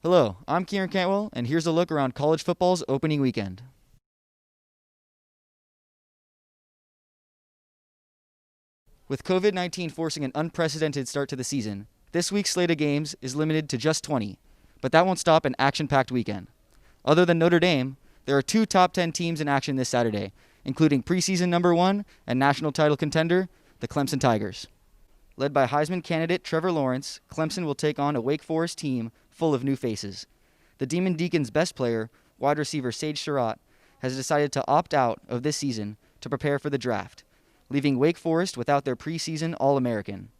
Hello, I'm Kieran Cantwell, and here's a look around college football's opening weekend. With COVID-19 forcing an unprecedented start to the season, this week's slate of games is limited to just 20, but that won't stop an action-packed weekend. Other than Notre Dame, there are two top 10 teams in action this Saturday, including preseason number 1 and national title contender, the Clemson Tigers. Led by Heisman candidate Trevor Lawrence, Clemson will take on a Wake Forest team full of new faces. The Demon Deacons' best player, wide receiver Sage Surratt, has decided to opt out of this season to prepare for the draft, leaving Wake Forest without their preseason All-American.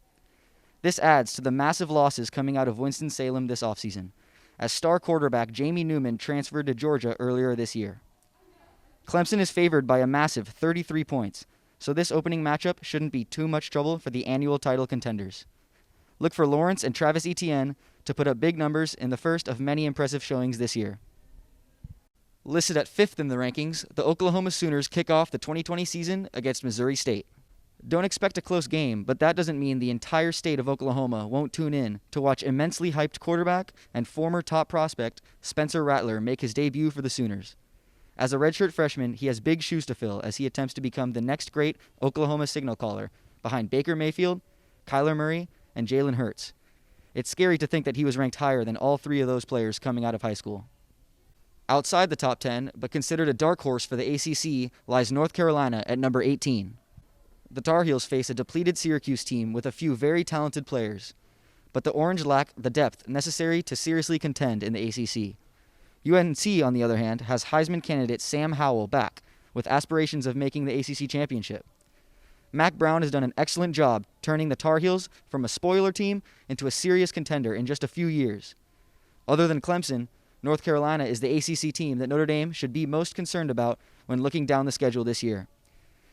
This adds to the massive losses coming out of Winston-Salem this offseason, as star quarterback Jamie Newman transferred to Georgia earlier this year. Clemson is favored by a massive 33 points, so this opening matchup shouldn't be too much trouble for the annual title contenders. Look for Lawrence and Travis Etienne to put up big numbers in the first of many impressive showings this year. Listed at 5th in the rankings, the Oklahoma Sooners kick off the 2020 season against Missouri State. Don't expect a close game, but that doesn't mean the entire state of Oklahoma won't tune in to watch immensely hyped quarterback and former top prospect Spencer Rattler make his debut for the Sooners. As a redshirt freshman, he has big shoes to fill as he attempts to become the next great Oklahoma signal caller behind Baker Mayfield, Kyler Murray, and Jalen Hurts. It's scary to think that he was ranked higher than all three of those players coming out of high school. Outside the top 10, but considered a dark horse for the ACC, lies North Carolina at number 18. The Tar Heels face a depleted Syracuse team with a few very talented players, but the Orange lack the depth necessary to seriously contend in the ACC. UNC, on the other hand, has Heisman candidate Sam Howell back, with aspirations of making the ACC championship. Mac Brown has done an excellent job turning the Tar Heels from a spoiler team into a serious contender in just a few years. Other than Clemson, North Carolina is the ACC team that Notre Dame should be most concerned about when looking down the schedule this year.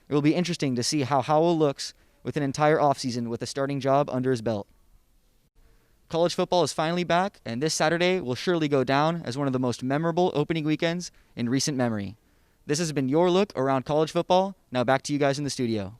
It will be interesting to see how Howell looks with an entire offseason with a starting job under his belt. College football is finally back, and this Saturday will surely go down as one of the most memorable opening weekends in recent memory. This has been your look around college football. Now back to you guys in the studio.